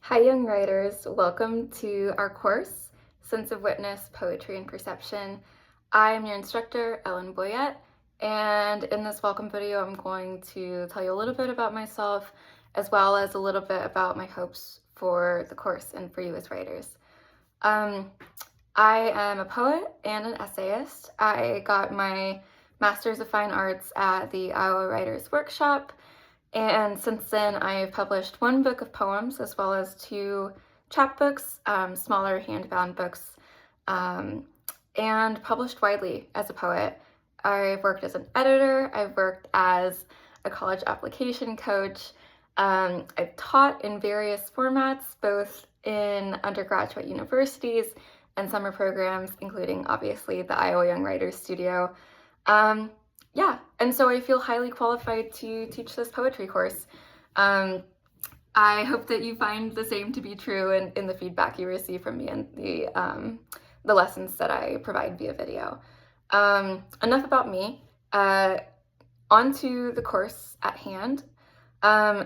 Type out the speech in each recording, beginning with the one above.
Hi, young writers. Welcome to our course, Sense of Witness, Poetry and Perception. I am your instructor, Ellen Boyette, and in this welcome video, I'm going to tell you a little bit about myself, as well as a little bit about my hopes for the course and for you as writers. I am a poet and an essayist. I got my Master's of Fine Arts at the Iowa Writers Workshop, and since then, I've published one book of poems as well as two chapbooks, smaller hand-bound books, and published widely as a poet. I've worked as an editor, I've worked as a college application coach, I've taught in various formats, both in undergraduate universities and summer programs, including obviously the Iowa Young Writers Studio. Yeah, and so I feel highly qualified to teach this poetry course. I hope that you find the same to be true in the feedback you receive from me and the lessons that I provide via video. Enough about me. On to the course at hand.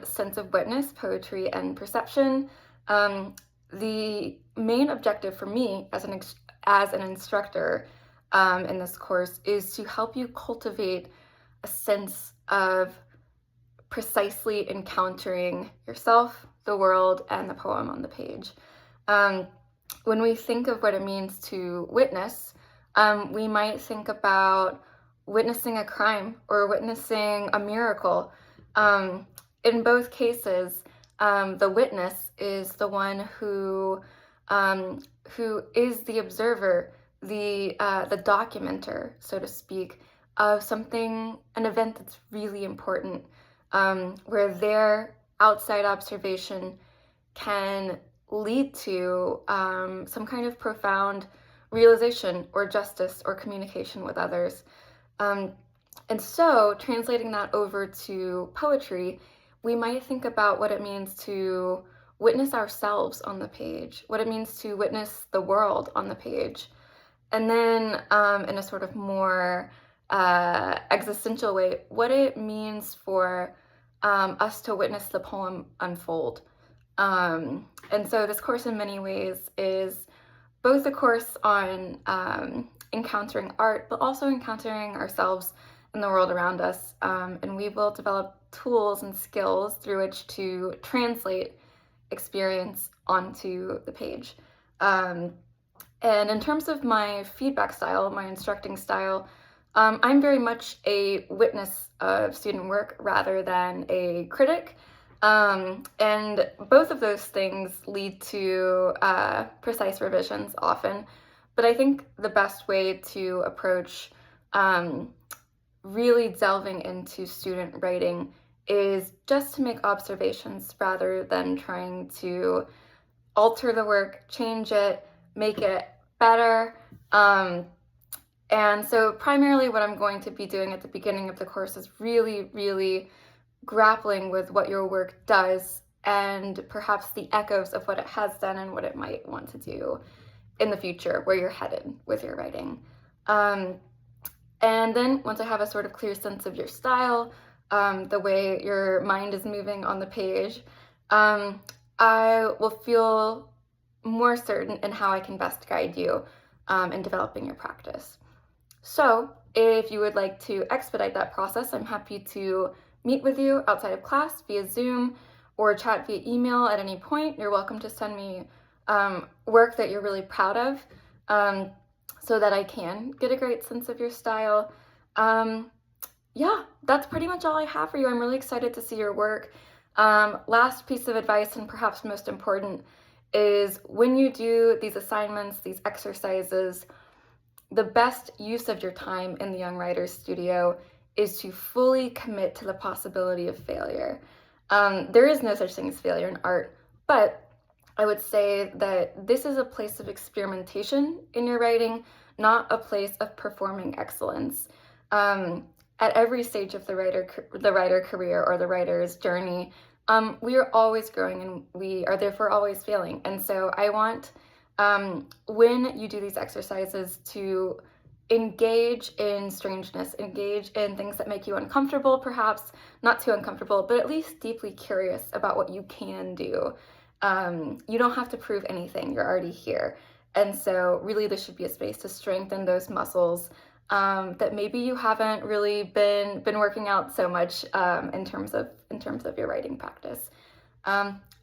Sense of Witness, Poetry and Perception. The main objective for me as an instructor in this course is to help you cultivate a sense of precisely encountering yourself, the world, and the poem on the page. When we think of what it means to witness, we might think about witnessing a crime or witnessing a miracle. In both cases, the witness is the one who is the observer, the documenter, so to speak, of an event that's really important, where their outside observation can lead to some kind of profound realization or justice or communication with others. And so translating that over to poetry, we might think about what it means to witness ourselves on the page, what it means to witness the world on the page. And then in a sort of more existential way, what it means for us to witness the poem unfold. And so this course in many ways is both a course on encountering art, but also encountering ourselves and the world around us. And we will develop tools and skills through which to translate experience onto the page. And in terms of my feedback style, my instructing style, I'm very much a witness of student work rather than a critic. And both of those things lead to precise revisions often. But I think the best way to approach really delving into student writing is just to make observations rather than trying to alter the work, change it, make it better. And so primarily what I'm going to be doing at the beginning of the course is really grappling with what your work does and perhaps the echoes of what it has done and what it might want to do in the future, where you're headed with your writing. And then once I have a sort of clear sense of your style, the way your mind is moving on the page, I will feel more certain in how I can best guide you in developing your practice. So if you would like to expedite that process, I'm happy to meet with you outside of class via Zoom or chat via email at any point. You're welcome to send me work that you're really proud of so that I can get a great sense of your style. Yeah, that's pretty much all I have for you. I'm really excited to see your work. Last piece of advice, and perhaps most important, is when you do these assignments, these exercises, the best use of your time in the Young Writers Studio is to fully commit to the possibility of failure. There is no such thing as failure in art, but I would say that this is a place of experimentation in your writing, not a place of performing excellence. At every stage of the writer career or the writer's journey, we are always growing and we are therefore always failing. And so I want, when you do these exercises, to engage in strangeness, engage in things that make you uncomfortable, perhaps not too uncomfortable, but at least deeply curious about what you can do. You don't have to prove anything, you're already here. And so really this should be a space to strengthen those muscles that maybe you haven't really been working out so much in terms of your writing practice.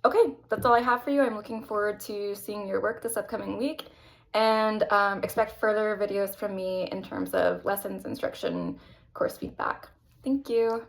Okay, that's all I have for you. I'm looking forward to seeing your work this upcoming week, and expect further videos from me in terms of lessons, instruction, course feedback. Thank you.